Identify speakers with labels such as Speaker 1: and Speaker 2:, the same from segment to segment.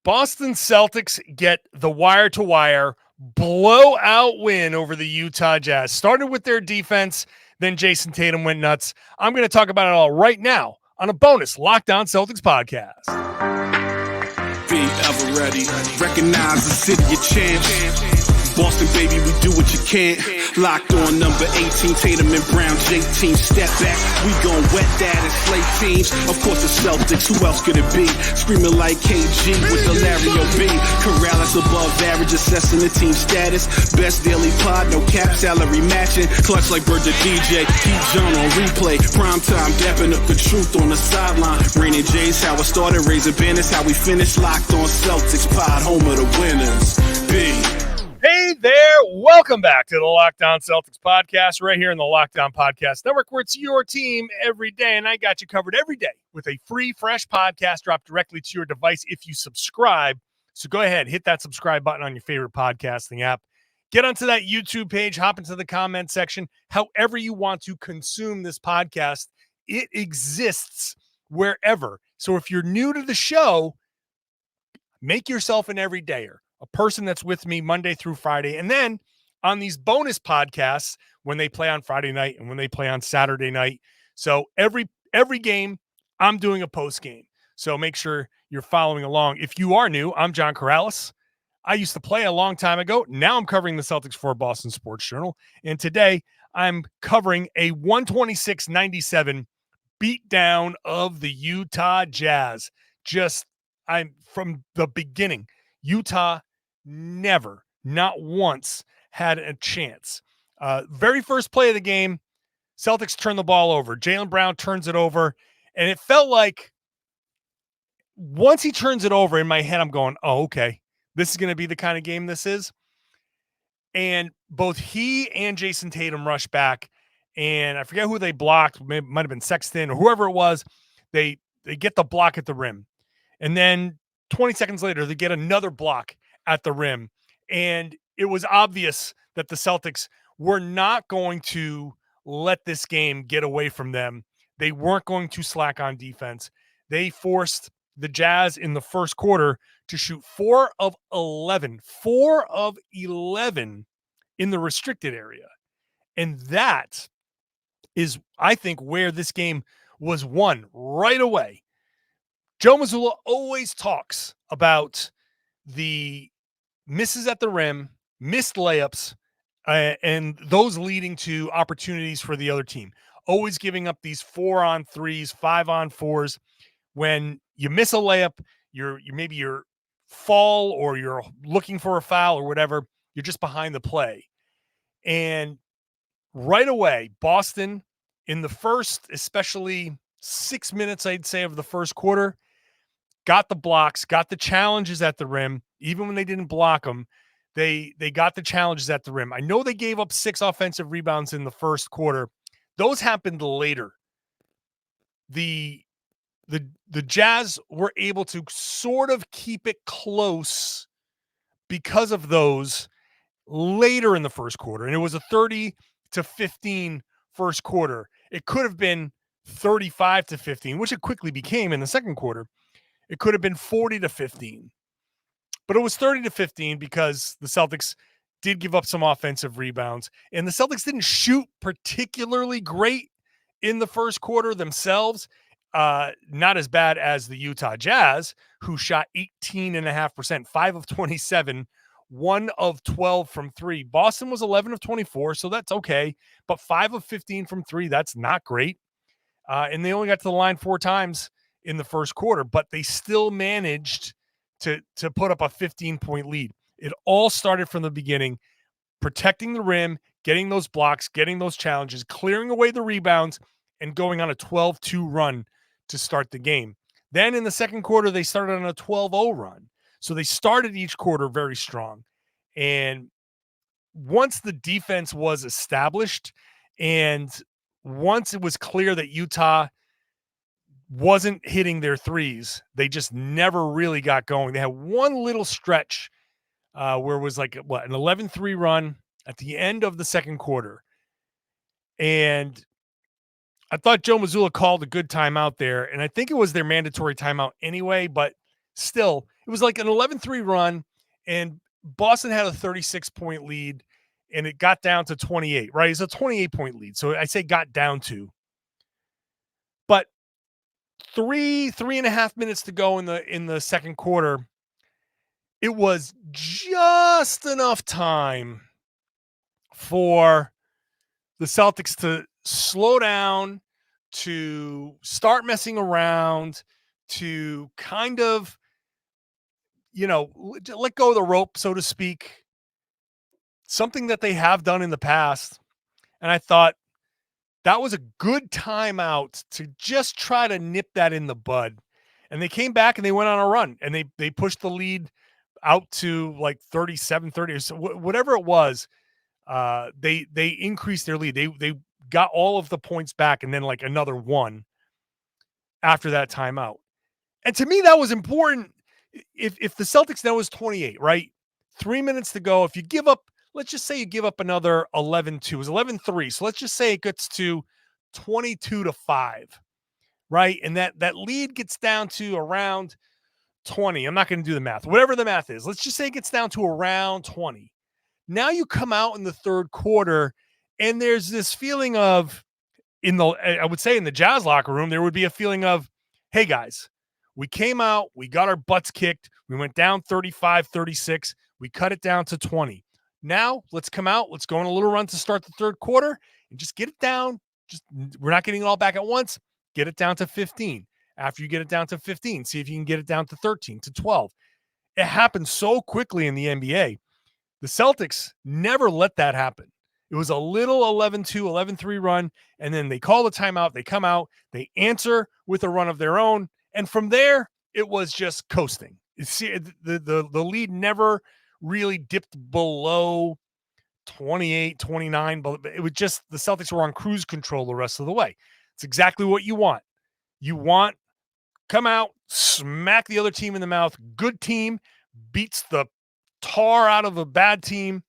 Speaker 1: Boston Celtics get the wire-to-wire blowout win over the Utah Jazz. Started with their defense, then Jayson Tatum went nuts. I'm going to talk about it all right now on a bonus Locked On Celtics podcast.
Speaker 2: Be ever ready. Recognize the city of champs. Boston, baby, we do what you can't. Locked on number 18, Tatum and Brown, J-team, step back. We gon' wet that and slay teams. Of course, the Celtics, who else could it be? Screaming like KG with the Larry O.B. Karalis above average, assessing the team status. Best daily pod, no cap, salary matching. Clutch like Bird the DJ, keep John on replay. Prime time, dapping up the truth on the sideline. Raining J's, how it started, raising banners, how we finished. Locked on Celtics pod, home of the winners. B.
Speaker 1: Hey there, welcome back to the Locked On Celtics podcast right here in the Locked On Podcast Network, where it's your team every day, and I got you covered every day with a free, fresh podcast dropped directly to your device if you subscribe. So go ahead, hit that subscribe button on your favorite podcasting app. Get onto that YouTube page, hop into the comment section. However you want to consume this podcast, it exists wherever. So if you're new to the show, make yourself an everydayer. A person that's with me Monday through Friday. And then on these bonus podcasts, when they play on Friday night and when they play on Saturday night. So every game, I'm doing a post game. So make sure you're following along. If you are new, I'm John Karalis. I used to play a long time ago. Now I'm covering the Celtics for Boston Sports Journal. And today I'm covering a 126-97 beatdown of the Utah Jazz. I'm from the beginning. Utah never, not once, had a chance. Very first play of the game, Celtics turn the ball over. Jaylen Brown turns it over, and it felt like once he turns it over, in my head, I'm going, oh, okay, this is going to be the kind of game this is. And both he and Jayson Tatum rush back, and I forget who they blocked. It might have been Sexton or whoever it was. They get the block at the rim, and then 20 seconds later, they get another block at the rim. And it was obvious that the Celtics were not going to let this game get away from them. They weren't going to slack on defense. They forced the Jazz in the first quarter to shoot 4 of 11 in the restricted area. And that is, I think, where this game was won right away. Joe Mazzulla always talks about the misses at the rim, missed layups, and those leading to opportunities for the other team. Always giving up these 4-on-3s, 5-on-4s. When you miss a layup, you're fall or you're looking for a foul or whatever, you're just behind the play. And right away, Boston, in the first, especially 6 minutes, I'd say, of the first quarter, got the blocks, got the challenges at the rim. Even when they didn't block them, they got the challenges at the rim. I know they gave up 6 offensive rebounds in the first quarter. Those happened later. The Jazz were able to sort of keep it close because of those later in the first quarter. And it was a 30-15 first quarter. It could have been 35-15, which it quickly became in the second quarter. It could have been 40-15. But it was 30-15 because the Celtics did give up some offensive rebounds. And the Celtics didn't shoot particularly great in the first quarter themselves. Not as bad as the Utah Jazz, who shot 18.5%, 5 of 27, 1 of 12 from 3. Boston was 11 of 24, so that's okay. But 5 of 15 from 3, that's not great. And they only got to the line 4 times in the first quarter, but they still managed to put up a 15-point lead. It all started from the beginning, protecting the rim, getting those blocks, getting those challenges, clearing away the rebounds, and going on a 12-2 run to start the game. Then in the second quarter, they started on a 12-0 run. So they started each quarter very strong. And once the defense was established and once it was clear that Utah wasn't hitting their threes, they just never really got going. They had one little stretch where it was like, an 11-3 run at the end of the second quarter. And I thought Joe Mazzulla called a good timeout there, and I think it was their mandatory timeout anyway, but still, it was like an 11-3 run, and Boston had a 36-point lead, and it got down to 28, right? It's a 28-point lead. So I say got down to. But three and a half minutes to go in the second quarter, it was just enough time for the Celtics to slow down, to start messing around, to kind of, let go of the rope, so to speak, something that they have done in the past. And I thought that was a good timeout to just try to nip that in the bud. And they came back and they went on a run, and they pushed the lead out to like 37, 30, or so, whatever it was. They increased their lead. They got all of the points back, and then like another one after that timeout. And to me, that was important. If the Celtics now is 28, right? 3 minutes to go. If you give up, let's just say you give up another 11-2. It was 11-3. So let's just say it gets to 22-5, right? And that lead gets down to around 20. I'm not going to do the math. Whatever the math is, let's just say it gets down to around 20. Now you come out in the third quarter, and there's this feeling of, I would say in the Jazz locker room, there would be a feeling of, hey guys, we came out, we got our butts kicked, we went down 35-36, we cut it down to 20. Now let's come out, let's go on a little run to start the third quarter and just get it down. We're not getting it all back at once. Get it down to 15. After you get it down to 15, see if you can get it down to 13, to 12. It happens so quickly in the NBA. The Celtics never let that happen. It was a little 11-2, 11-3 run, and then they call the timeout. They come out, they answer with a run of their own, and from there, it was just coasting. See, the lead never really dipped below 28, 29, but it was just the Celtics were on cruise control the rest of the way. It's exactly what you want. You want, come out, smack the other team in the mouth. Good team beats the tar out of a bad team,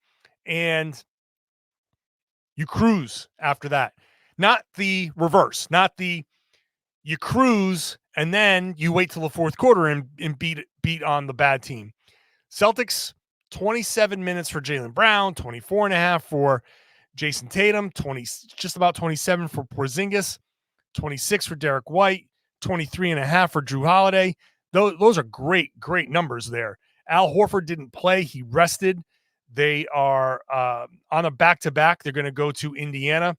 Speaker 1: and you cruise after that. Not the reverse, not the you cruise and then you wait till the fourth quarter and beat on the bad team. Celtics, 27 minutes for Jaylen Brown, 24 and a half for Jayson Tatum, just about 27 for Porzingis, 26 for Derek White, 23 and a half for Drew Holiday. Those are great numbers there. Al Horford didn't play. He rested. They are on a back-to-back. They're going to go to Indiana.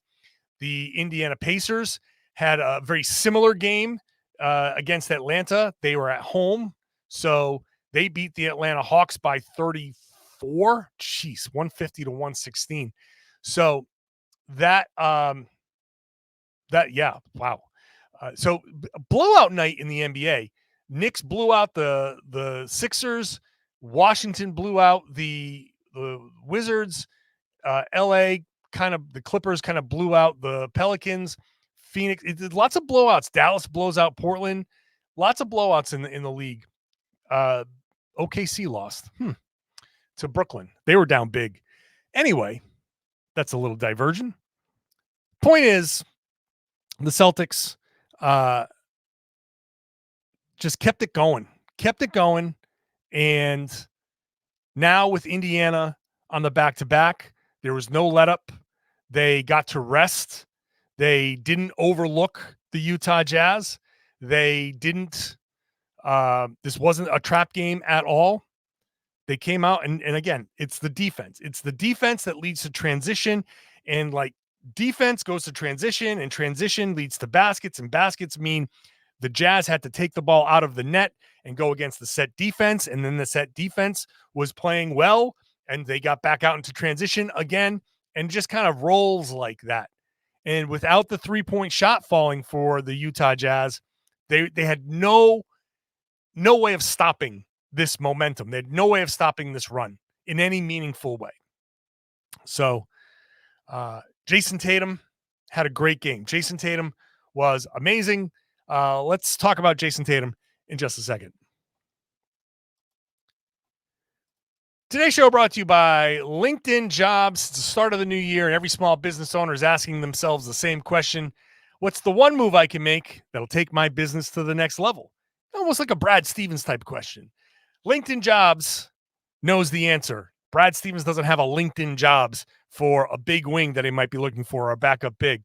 Speaker 1: The Indiana Pacers had a very similar game against Atlanta. They were at home, so they beat the Atlanta Hawks by 34. Jeez, 150-116. So that wow. So blowout night in the NBA. Knicks blew out the Sixers. Washington blew out the Wizards. LA the Clippers kind of blew out the Pelicans. Phoenix, lots of blowouts. Dallas blows out Portland. Lots of blowouts in the league. OKC lost to Brooklyn. They were down big. Anyway, that's a little diversion. Point is, the Celtics just kept it going. And now with Indiana on the back-to-back, there was no let-up. They got to rest. They didn't overlook the Utah Jazz. They didn't this wasn't a trap game at all. They came out, and again, it's the defense. It's the defense that leads to transition, and like defense goes to transition, and transition leads to baskets, and baskets mean the Jazz had to take the ball out of the net and go against the set defense, and then the set defense was playing well, and they got back out into transition again, and just kind of rolls like that. And without the three-point shot falling for the Utah Jazz, they had no way of stopping this momentum. They had no way of stopping this run in any meaningful way. So Jayson Tatum had a great game. Jayson Tatum was amazing. Let's talk about Jayson Tatum in just a second. Today's show brought to you by LinkedIn Jobs. It's the start of the new year, and every small business owner is asking themselves the same question. What's the one move I can make that'll take my business to the next level? Almost like a Brad Stevens type question. LinkedIn Jobs knows the answer. Brad Stevens doesn't have a LinkedIn Jobs for a big wing that he might be looking for or a backup big.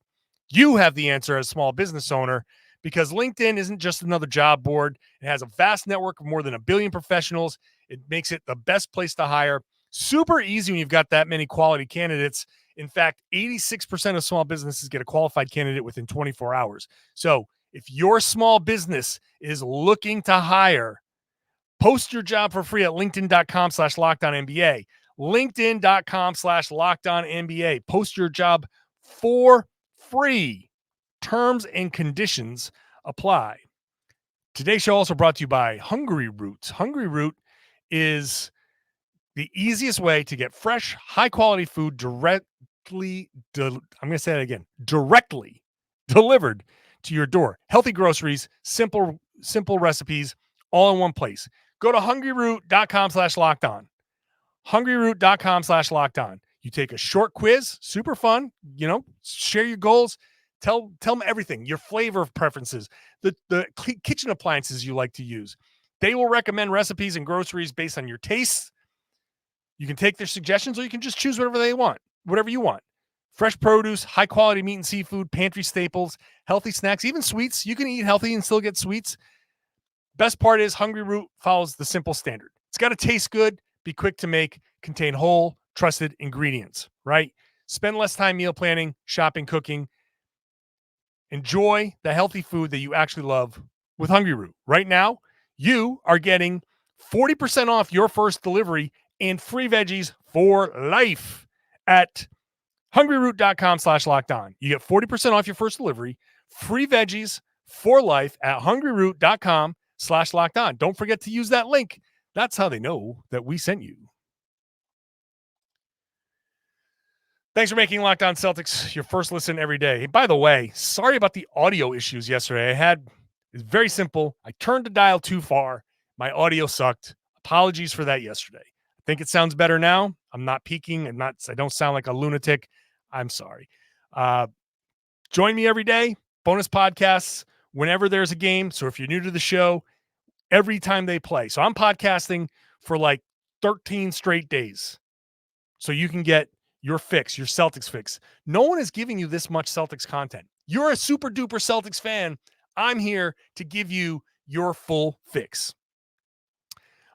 Speaker 1: You have the answer as a small business owner because LinkedIn isn't just another job board. It has a vast network of more than 1 billion professionals. It makes it the best place to hire. Super easy when you've got that many quality candidates. In fact, 86% of small businesses get a qualified candidate within 24 hours. So if your small business is looking to hire, post your job for free at linkedin.com/LockedOnNBA. LinkedIn.com/LockedOnNBA. Post your job for free. Terms and conditions apply. Today's show also brought to you by Hungryroot. Hungryroot is the easiest way to get fresh, high-quality food directly delivered to your door. Healthy groceries, simple recipes, all in one place. Go to hungryroot.com/lockedon. Hungryroot.com/lockedon. You take a short quiz, super fun, share your goals, tell them everything, your flavor preferences, the kitchen appliances you like to use. They will recommend recipes and groceries based on your tastes. You can take their suggestions or you can just choose whatever you want. Fresh produce, high quality meat and seafood, pantry staples, healthy snacks, even sweets. You can eat healthy and still get sweets. Best part is Hungryroot follows the simple standard. It's got to taste good, be quick to make, contain whole, trusted ingredients, right? Spend less time meal planning, shopping, cooking. Enjoy the healthy food that you actually love with Hungryroot. Right now, you are getting 40% off your first delivery and free veggies for life at hungryroot.com/lockedon. You get 40% off your first delivery, free veggies for life at hungryroot.com/lockedon. Don't forget to use that link. That's how they know that we sent you. Thanks for making Locked On Celtics your first listen every day. Hey, by the way, sorry about the audio issues yesterday. It's very simple. I turned the dial too far. My audio sucked. Apologies for that yesterday. I think it sounds better now. I'm not peaking. I don't sound like a lunatic. I'm sorry. Join me every day. Bonus podcasts whenever there's a game. So if you're new to the show, every time they play. So I'm podcasting for like 13 straight days. So you can get your fix, your Celtics fix. No one is giving you this much Celtics content. You're a super duper Celtics fan. I'm here to give you your full fix.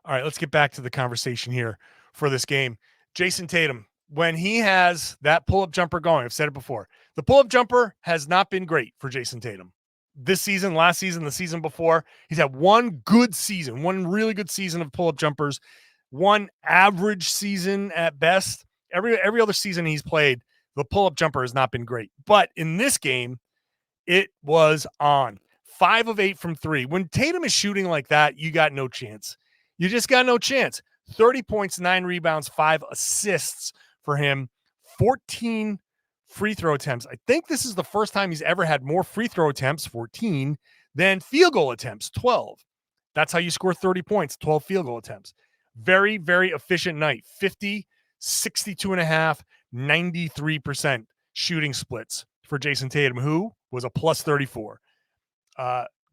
Speaker 1: All right, let's get back to the conversation here for this game. Jayson Tatum, when he has that pull-up jumper going, I've said it before, the pull-up jumper has not been great for Jayson Tatum. This season, last season, the season before, he's had one really good season of pull-up jumpers, one average season at best. Every other season he's played, the pull-up jumper has not been great. But in this game, it was on. 5 of 8 from 3. When Tatum is shooting like that, you got no chance. You just got no chance. 30 points, 9 rebounds, 5 assists for him, 14 free throw attempts. I think this is the first time he's ever had more free throw attempts, 14, than field goal attempts, 12. That's how you score 30 points, 12 field goal attempts. Very, very efficient night. 50, 62.5, 93% shooting splits for Jayson Tatum, who was a plus 34.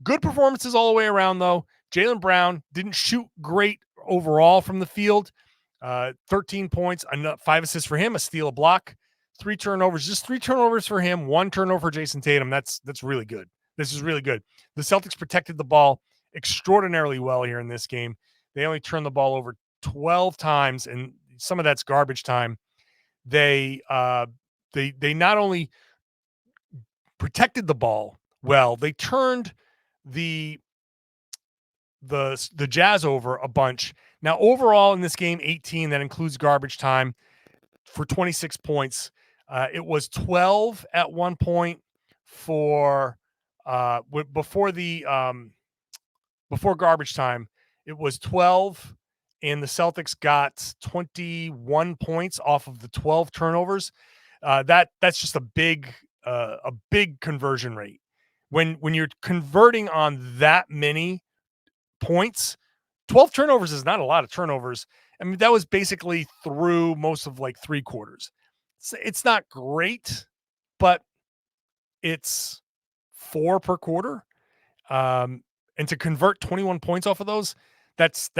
Speaker 1: Good performances all the way around, though. Jaylen Brown didn't shoot great overall from the field. 13 points, 5 assists for him, a steal, a block, 3 turnovers. Just 3 turnovers for him, 1 turnover for Jayson Tatum. That's really good. This is really good. The Celtics protected the ball extraordinarily well here in this game. They only turned the ball over 12 times, and some of that's garbage time. They not only protected the ball well, they turned the Jazz over a bunch. Now, overall in this game, 18, that includes garbage time, for 26 points. It was 12 at one point for before garbage time. It was 12, and the Celtics got 21 points off of the 12 turnovers. That's just a big conversion rate. When you're converting on that many points, 12 turnovers is not a lot of turnovers. I mean, that was basically through most of like 3 quarters. It's not great, but it's 4 per quarter. And to convert 21 points off of those, that's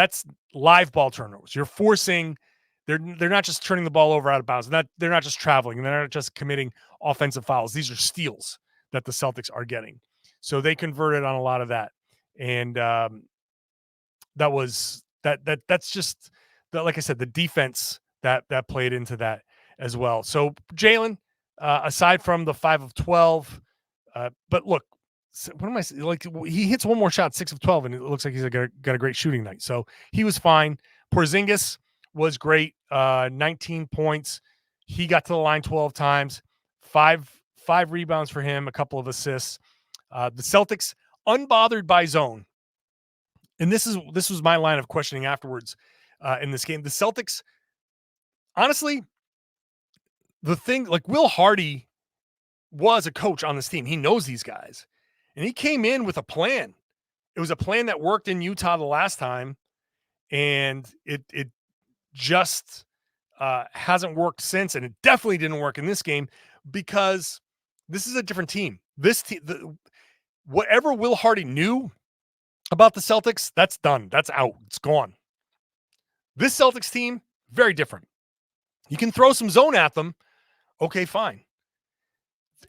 Speaker 1: live ball turnovers. You're forcing. They're not just turning the ball over out of bounds. They're not just traveling. They're not just committing offensive fouls. These are steals that the Celtics are getting. So they converted on a lot of that, and that's just like I said, the defense that played into that as well. So Jaylen, aside from the 5 of 12, but look, what am I like? He hits one more shot, 6 of 12, and it looks like he's got a great shooting night. So he was fine. Porzingis was great, 19 points. He got to the line 12 times, five rebounds for him, a couple of assists. The Celtics, unbothered by zone. And this was my line of questioning afterwards in this game. The Celtics, honestly, the thing, like Will Hardy was a coach on this team. He knows these guys. And he came in with a plan. It was a plan that worked in Utah the last time. And it just hasn't worked since. And it definitely didn't work in this game because this is a different team. This team, whatever Will Hardy knew about the Celtics, that's done. That's out. It's gone. This Celtics team, very different. You can throw some zone at them. Okay, fine.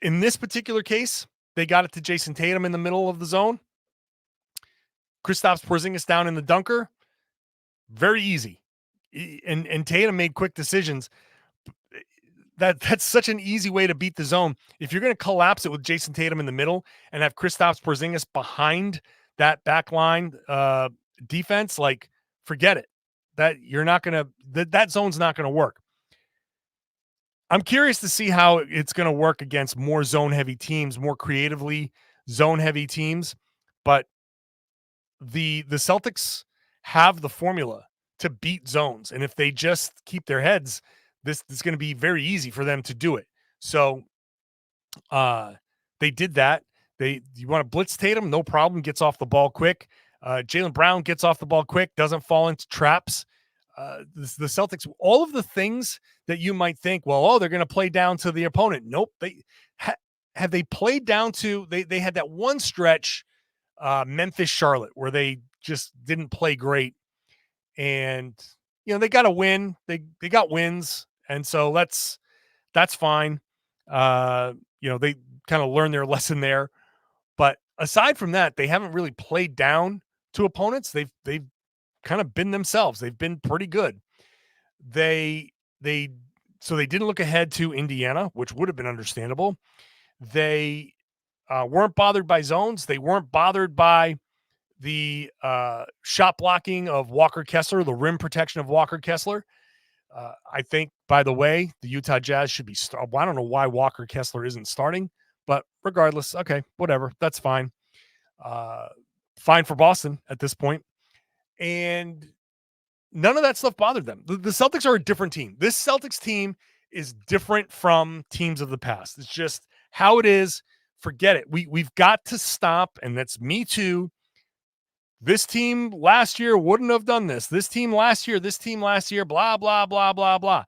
Speaker 1: In this particular case, they got it to Jayson Tatum in the middle of the zone. Kristaps Porzingis down in the dunker. Very easy. And Tatum made quick decisions. That's such an easy way to beat the zone. If you're going to collapse it with Jayson Tatum in the middle and have Kristaps Porzingis behind that back line defense, like, forget it. That zone's not going to work. I'm curious to see how it's going to work against more zone-heavy teams, more creatively zone-heavy teams. But the Celtics have the formula to beat zones. And if they just keep their heads, this is going to be very easy for them to do it. So they did that. You want to blitz Tatum? No problem. Gets off the ball quick. Jaylen Brown gets off the ball quick, doesn't fall into traps. The Celtics, all of the things that you might think, well, they're going to play down to the opponent. Nope. Have they played down to, they had that one stretch, Memphis, Charlotte, where they just didn't play great. And, they got a win. They got wins. And so that's fine. They kind of learned their lesson there. But aside from that, they haven't really played down to opponents. They've kind of been themselves. They've been pretty good. They didn't look ahead to Indiana, which would have been understandable. They weren't bothered by zones. They weren't bothered by the shot blocking of Walker Kessler, the rim protection of Walker Kessler. I think, by the way, the Utah Jazz should be I don't know why Walker Kessler isn't starting, but regardless, okay, whatever. That's fine. Fine for Boston at this point. And none of that stuff bothered them. The Celtics are a different team. This Celtics team is different from teams of the past. It's just how it is. Forget it. We've got to stop, and that's me too. This team last year wouldn't have done this. This team last year, blah, blah, blah, blah, blah.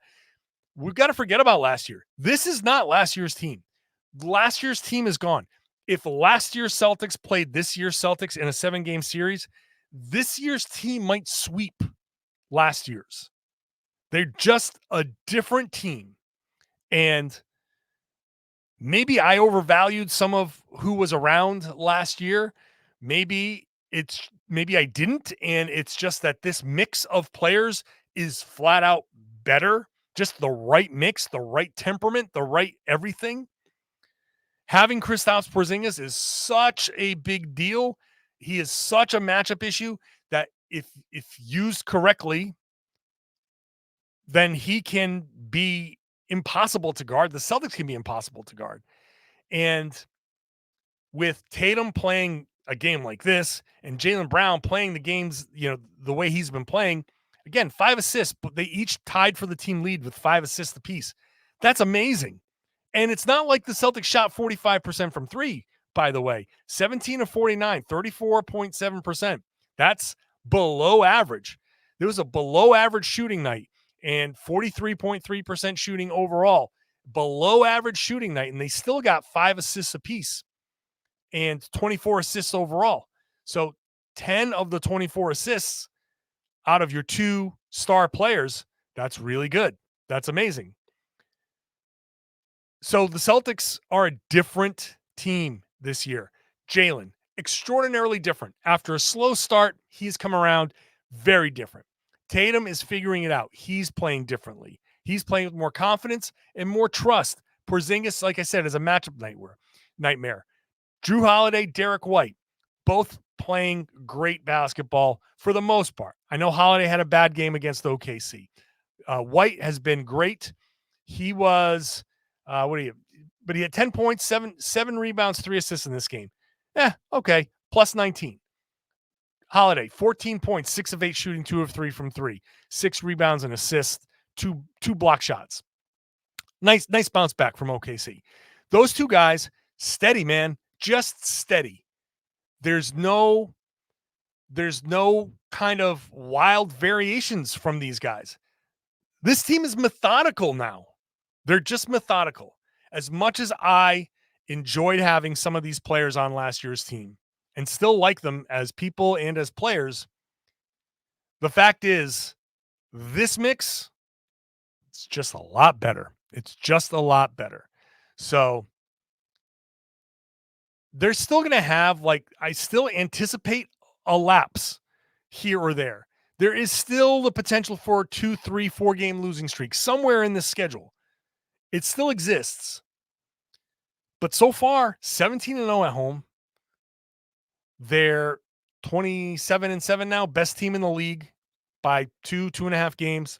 Speaker 1: We've got to forget about last year. This is not last year's team. Last year's team is gone. If last year's Celtics played this year's Celtics in a 7-game series, this year's team might sweep last year's. They're just a different team. And maybe I overvalued some of who was around last year. Maybe I didn't. And it's just that this mix of players is flat out better. Just the right mix, the right temperament, the right everything. Having Kristaps Porzingis is such a big deal. He is such a matchup issue that if used correctly, then he can be impossible to guard. The Celtics can be impossible to guard. And with Tatum playing a game like this and Jaylen Brown playing the games, the way he's been playing, again, 5 assists, but they each tied for the team lead with 5 assists apiece. That's amazing. And it's not like the Celtics shot 45% from 3, by the way. 17 of 49, 34.7%. That's below average. There was a below average shooting night and 43.3% shooting overall. Below average shooting night, and they still got 5 assists apiece and 24 assists overall. So 10 of the 24 assists out of your 2 star players, that's really good. That's amazing. So the Celtics are a different team this year. Jaylen, extraordinarily different. After a slow start, he's come around very different. Tatum is figuring it out. He's playing differently. He's playing with more confidence and more trust. Porzingis, like I said, is a matchup nightmare. Drew Holiday, Derek White, both playing great basketball for the most part. I know Holiday had a bad game against OKC. White has been great. He was but he had 10 points, seven rebounds, 3 assists in this game. Okay. Plus 19. Holiday, 14 points, 6 of 8 shooting, 2 of 3 from 3, 6 rebounds and assists, two block shots. Nice bounce back from OKC. Those 2 guys, steady, man, just steady. There's no kind of wild variations from these guys. This team is methodical now. They're just methodical. As much as I enjoyed having some of these players on last year's team and still like them as people and as players, the fact is this mix, it's just a lot better. It's just a lot better. So they're still going to have, I still anticipate a lapse here or there. There is still the potential for 2, 3, 4 game losing streak somewhere in this schedule. It still exists. But so far, 17-0 at home. They're 27-7 now, best team in the league by 2.5 games.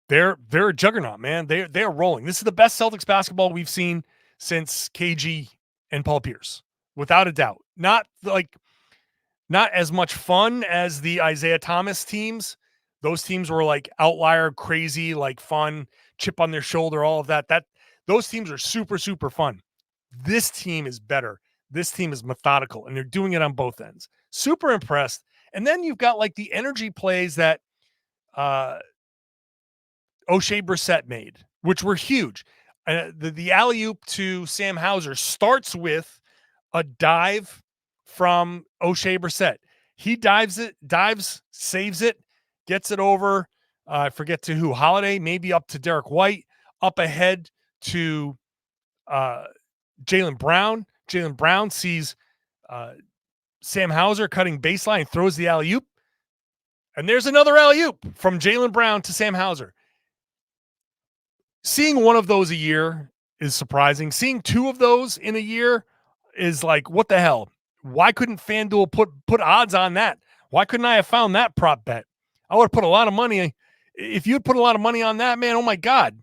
Speaker 1: They're a juggernaut, man. They're rolling. This is the best Celtics basketball we've seen since KG and Paul Pierce, without a doubt. Not as much fun as the Isaiah Thomas teams. Those teams were like outlier, crazy, like fun, chip on their shoulder, all of that. Those teams are super, super fun. This team is better. This team is methodical, and they're doing it on both ends. Super impressed. And then you've got like the energy plays that O'Shea Brissett made, which were huge. The alley-oop to Sam Hauser starts with a dive from O'Shea Brissett. He dives, saves it, gets it over. I forget to who. Holiday, maybe up to Derek White, up ahead to Jaylen Brown. Jaylen Brown sees Sam Hauser cutting baseline, throws the alley-oop. And there's another alley-oop from Jaylen Brown to Sam Hauser. Seeing one of those a year is surprising. Seeing 2 of those in a year is like, what the hell? Why couldn't FanDuel put odds on that? Why couldn't I have found that prop bet? I would have put a lot of money. If you'd put a lot of money on that, man, oh my God.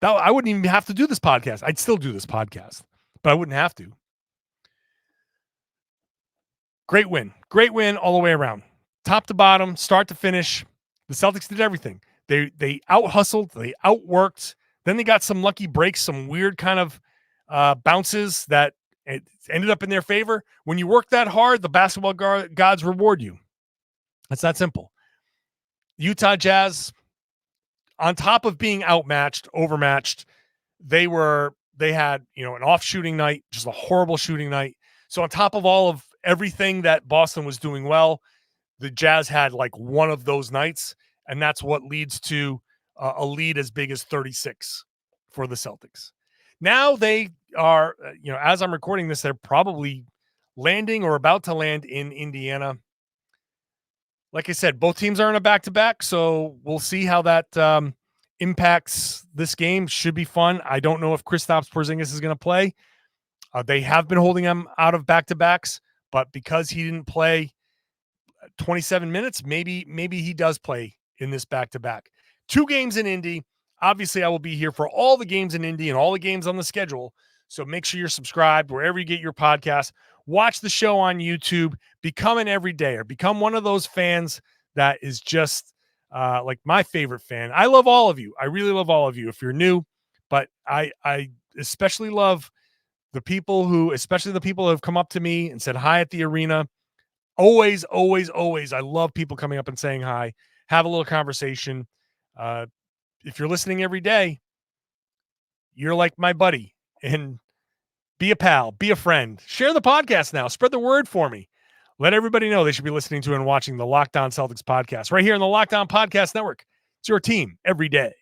Speaker 1: I wouldn't even have to do this podcast. I'd still do this podcast, but I wouldn't have to. Great win all the way around. Top to bottom, start to finish. The Celtics did everything. They out-hustled, they outworked. Then they got some lucky breaks, some weird kind of bounces that it ended up in their favor. When you work that hard, the basketball gods reward you. It's that simple. Utah Jazz, on top of being outmatched, overmatched, they had, an off shooting night, just a horrible shooting night. So on top of all of everything that Boston was doing well, the Jazz had like one of those nights, and that's what leads to a lead as big as 36 for the Celtics. Now they are, as I'm recording this, they're probably landing or about to land in Indiana. Like I said, both teams are in a back-to-back, so we'll see how that impacts this game. Should be fun. I don't know if Kristaps Porzingis is going to play. They have been holding him out of back-to-backs, but because he didn't play 27 minutes, maybe he does play in this back-to-back. 2 games in Indy. Obviously, I will be here for all the games in Indy and all the games on the schedule, so make sure you're subscribed wherever you get your podcast. Watch the show on YouTube. Become an everydayer. Become one of those fans that is just like my favorite fan. I love all of you. I really love all of you if you're new, but I especially love the people who have come up to me and said hi at the arena. Always, always, always. I love people coming up and saying hi. Have a little conversation. If you're listening every day, you're like my buddy. And be a pal, be a friend. Share the podcast now. Spread the word for me. let everybody know they should be listening to and watching the Locked On Celtics podcast right here on the Locked On Podcast Network. It's your team every day.